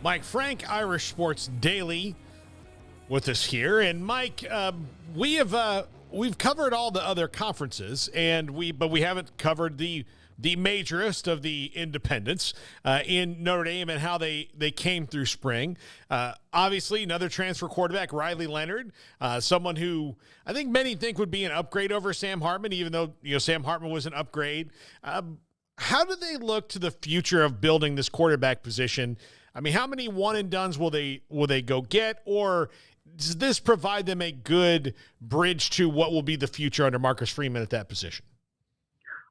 Mike Frank, Irish Sports Daily, with us here. And Mike, we've covered all the other conferences, but we haven't covered the majorest of the independents in Notre Dame and how they came through spring. Obviously, another transfer quarterback, Riley Leonard, someone who I think many think would be an upgrade over Sam Hartman, even though Sam Hartman was an upgrade. How do they look to the future of building this quarterback position? I mean, how many one and dones will they go get, or does this provide them a good bridge to what will be the future under Marcus Freeman at that position?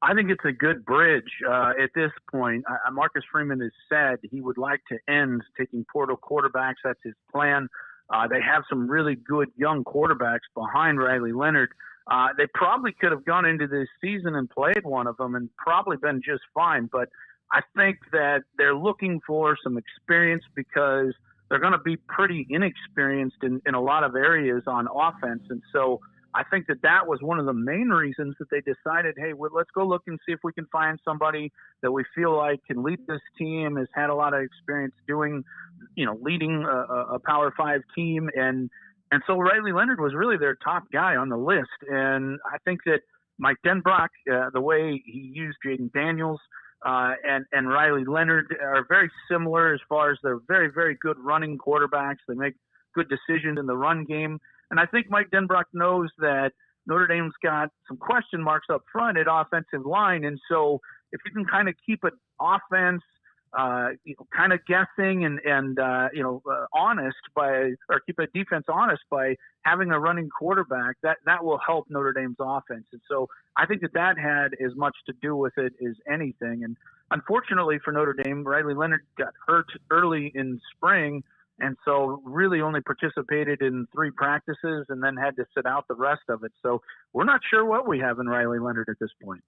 I think it's a good bridge at this point. Marcus Freeman has said he would like to end taking portal quarterbacks. That's his plan. They have some really good young quarterbacks behind Riley Leonard. They probably could have gone into this season and played one of them and probably been just fine. But I think that they're looking for some experience because they're going to be pretty inexperienced in a lot of areas on offense. And so I think that was one of the main reasons that they decided, hey, let's go look and see if we can find somebody that we feel like can lead this team, has had a lot of experience doing, leading a Power 5 team. And so Riley Leonard was really their top guy on the list. And I think that Mike Denbrock, the way he used Jaden Daniels, and Riley Leonard are very similar as far as they're very, very good running quarterbacks. They make good decisions in the run game. And I think Mike Denbrock knows that Notre Dame's got some question marks up front at offensive line. And so if you can kind of keep an offense kind of guessing and honest or keep a defense honest by having a running quarterback, that will help Notre Dame's offense. And so I think that had as much to do with it as anything. And unfortunately for Notre Dame, Riley Leonard got hurt early in spring, and so really only participated in 3 practices and then had to sit out the rest of it. So we're not sure what we have in Riley Leonard at this point.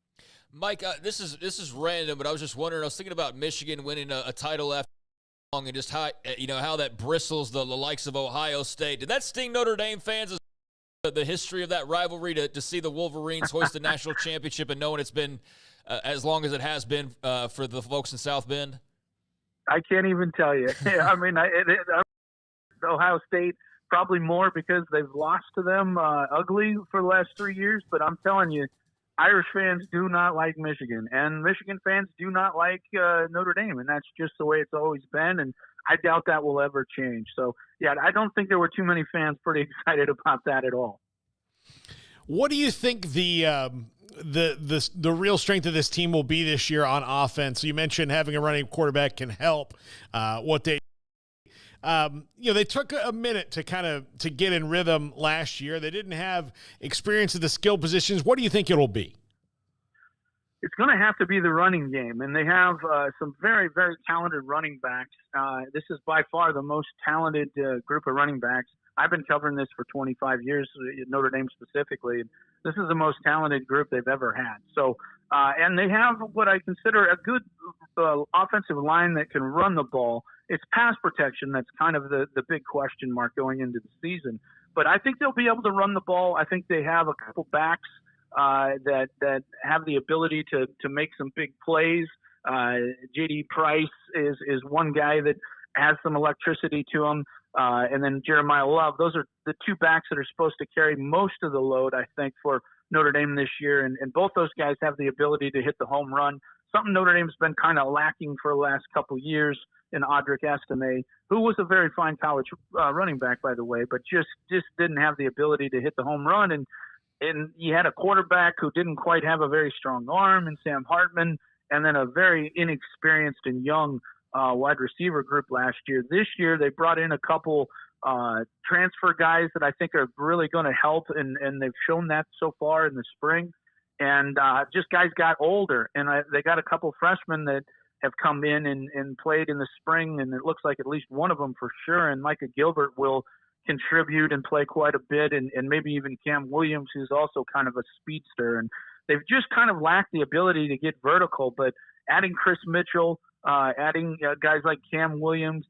Mike, this is random, but I was just wondering. I was thinking about Michigan winning a title after long, and just how that bristles the likes of Ohio State. Did that sting Notre Dame fans? The history of that rivalry to see the Wolverines hoist the national championship and knowing it's been as long as it has been for the folks in South Bend? I can't even tell you. I mean, Ohio State probably more because they've lost to them ugly for the last 3 years. But I'm telling you, Irish fans do not like Michigan, and Michigan fans do not like Notre Dame, and that's just the way it's always been. And I doubt that will ever change. So, yeah, I don't think there were too many fans pretty excited about that at all. What do you think the real strength of this team will be this year on offense? You mentioned having a running quarterback can help. They took a minute to get in rhythm last year. They didn't have experience at the skill positions. What do you think it'll be? It's going to have to be the running game, and they have some very, very talented running backs. This is by far the most talented group of running backs. I've been covering this for 25 years, Notre Dame specifically. This is the most talented group they've ever had. So, and they have what I consider a good offensive line that can run the ball. It's pass protection that's kind of the big question mark going into the season. But I think they'll be able to run the ball. I think they have a couple backs that have the ability to make some big plays. J.D. Price is one guy that has some electricity to him. And then Jeremiah Love. Those are the 2 backs that are supposed to carry most of the load, I think, for Notre Dame this year. And both those guys have the ability to hit the home run, something Notre Dame's been kind of lacking for the last couple of years in Audric Estime, who was a very fine college running back, by the way, but just didn't have the ability to hit the home run. And you had a quarterback who didn't quite have a very strong arm in Sam Hartman, and then a very inexperienced and young wide receiver group last year. This year, they brought in a couple transfer guys that I think are really going to help, and they've shown that so far in the spring. And just guys got older, and they got a couple freshmen that have come in and played in the spring, and it looks like at least one of them for sure. And Micah Gilbert will contribute and play quite a bit, and maybe even Cam Williams, who's also kind of a speedster. And they've just kind of lacked the ability to get vertical, but adding Chris Mitchell, adding guys like Cam Williams,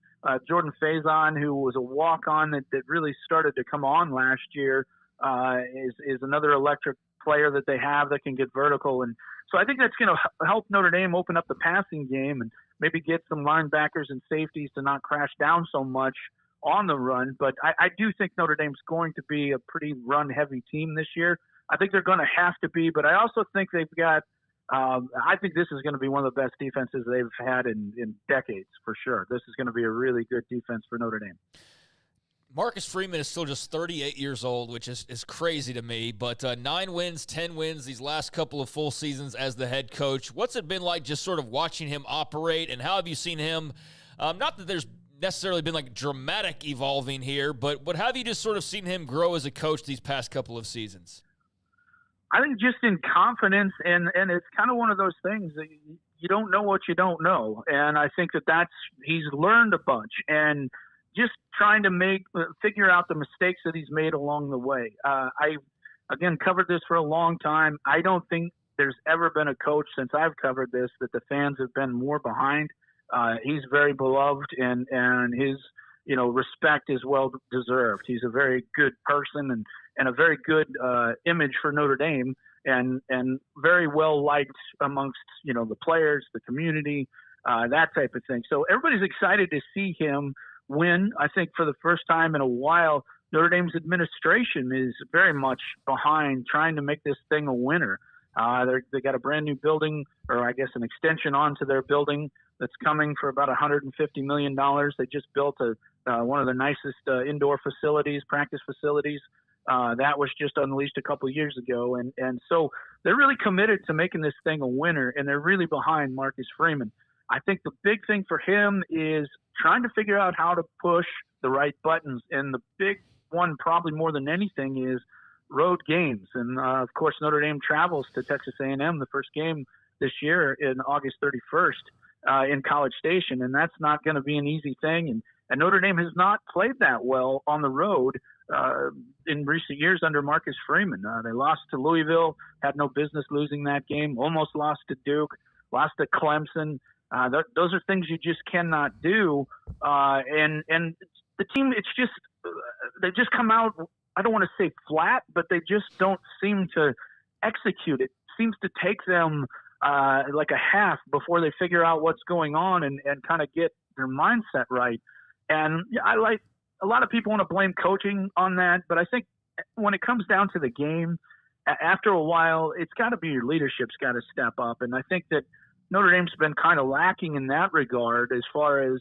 Jordan Faison, who was a walk-on that really started to come on last year, is another electric player that they have that can get vertical. And so I think that's going to help Notre Dame open up the passing game. And maybe get some linebackers and safeties to not crash down so much on the run. But I do think Notre Dame's going to be a pretty run-heavy team this year. I think they're going to have to be, but I also think they've got I think this is going to be one of the best defenses they've had in decades, for sure. This is going to be a really good defense for Notre Dame. Marcus Freeman is still just 38 years old, which is crazy to me. But 9 wins, 10 wins these last couple of full seasons as the head coach. What's it been like just sort of watching him operate, and how have you seen him? Not that there's necessarily been like dramatic evolving here, but how have you just sort of seen him grow as a coach these past couple of seasons? I think just in confidence, and it's kind of one of those things that you don't know what you don't know. And I think he's learned a bunch, and just trying to figure out the mistakes that he's made along the way. I, again, covered this for a long time. I don't think there's ever been a coach since I've covered this that the fans have been more behind. He's very beloved, and his respect is well deserved. He's a very good person and a very good image for Notre Dame, and very well liked amongst the players, the community, that type of thing. So everybody's excited to see him win. I think for the first time in a while, Notre Dame's administration is very much behind trying to make this thing a winner. They got a brand new building, or I guess an extension onto their building that's coming for about $150 million. They just built one of the nicest indoor facilities, practice facilities. That was just unleashed a couple of years ago. And so they're really committed to making this thing a winner, and they're really behind Marcus Freeman. I think the big thing for him is trying to figure out how to push the right buttons. And the big one, probably more than anything, is road games. And, of course, Notre Dame travels to Texas A&M the first game this year in August 31st in College Station. And that's not going to be an easy thing. And Notre Dame has not played that well on the road in recent years under Marcus Freeman. They lost to Louisville, had no business losing that game, almost lost to Duke, lost to Clemson. Those are things you just cannot do. And the team, they just come out, I don't want to say flat, but they just don't seem to execute. It seems to take them like a half before they figure out what's going on and kind of get their mindset right. And a lot of people want to blame coaching on that, but I think when it comes down to the game, after a while, it's got to be your leadership's got to step up. And I think that Notre Dame's been kind of lacking in that regard as far as,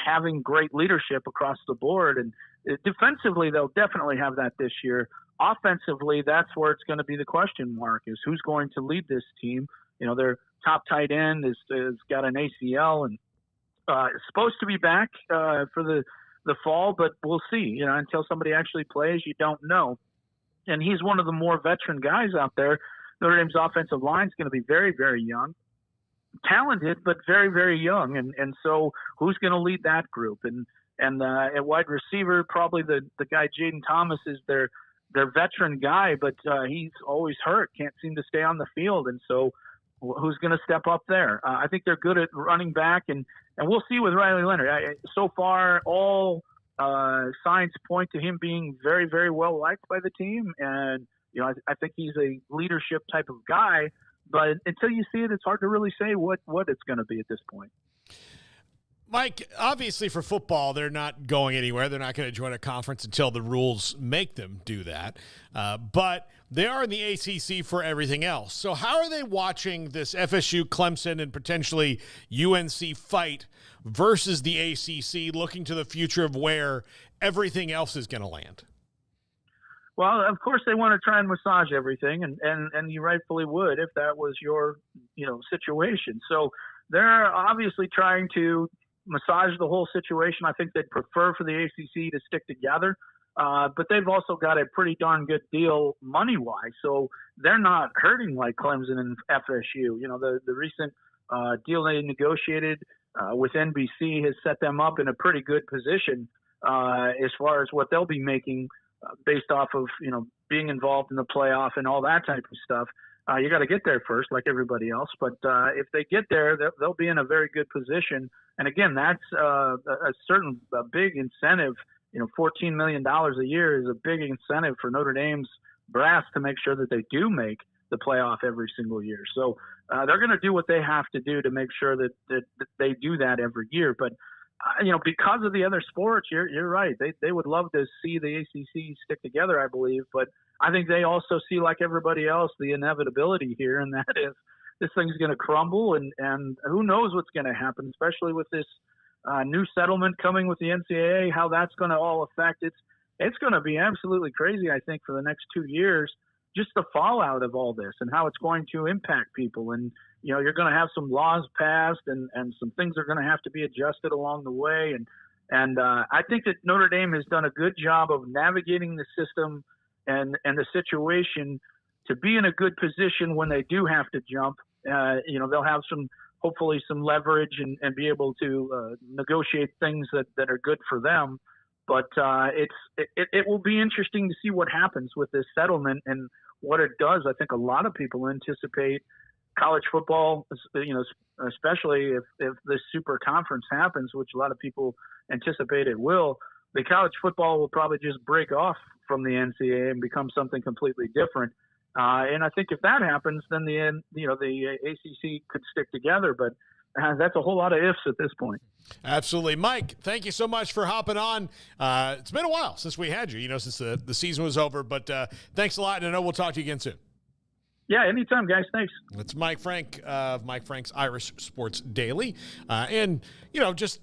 having great leadership across the board. And defensively, they'll definitely have that this year. Offensively, that's where it's going to be the question mark, is who's going to lead this team. Their top tight end has got an ACL and is supposed to be back for the fall, but we'll see. Until somebody actually plays, you don't know. And he's one of the more veteran guys out there. Notre Dame's offensive line is going to be very, very young. Talented, but very, very young. And so who's going to lead that group? And at wide receiver, probably the guy Jaden Thomas is their veteran guy, but he's always hurt, can't seem to stay on the field. And so who's going to step up there? I think they're good at running back, and we'll see with Riley Leonard. So far, all signs point to him being very, very well liked by the team. And, I think he's a leadership type of guy. But until you see it, it's hard to really say what it's going to be at this point. Mike, obviously for football, they're not going anywhere. They're not going to join a conference until the rules make them do that. But they are in the ACC for everything else. So how are they watching this FSU, Clemson, and potentially UNC fight versus the ACC, looking to the future of where everything else is going to land? Well, of course, they want to try and massage everything, and you rightfully would if that was your situation. So they're obviously trying to massage the whole situation. I think they'd prefer for the ACC to stick together, but they've also got a pretty darn good deal money-wise. So they're not hurting like Clemson and FSU. The recent deal they negotiated with NBC has set them up in a pretty good position as far as what they'll be making based off of, being involved in the playoff and all that type of stuff. You got to get there first, like everybody else. But if they get there, they'll be in a very good position. And again, that's a big incentive. $14 million a year is a big incentive for Notre Dame's brass to make sure that they do make the playoff every single year. So they're going to do what they have to do to make sure that they do that every year. But because of the other sports, you're right. They would love to see the ACC stick together, I believe. But I think they also see, like everybody else, the inevitability here, and that is this thing's going to crumble, and who knows what's going to happen, especially with this new settlement coming with the NCAA, how that's going to all affect it. It's going to be absolutely crazy, I think, for the next 2 years, just the fallout of all this and how it's going to impact people. And, you're going to have some laws passed and some things are going to have to be adjusted along the way. And I think that Notre Dame has done a good job of navigating the system and the situation to be in a good position when they do have to jump. They'll have hopefully some leverage and be able to negotiate things that are good for them. But it will be interesting to see what happens with this settlement and what it does. I think a lot of people anticipate college football, especially if this super conference happens, which a lot of people anticipate it will. The college football will probably just break off from the NCAA and become something completely different. And I think if that happens, then the ACC could stick together. But that's a whole lot of ifs at this point. Absolutely. Mike, thank you so much for hopping on. It's been a while since we had you, since the season was over. But thanks a lot, and I know we'll talk to you again soon. Yeah, anytime, guys. Thanks. It's Mike Frank of Mike Frank's Irish Sports Daily. And, just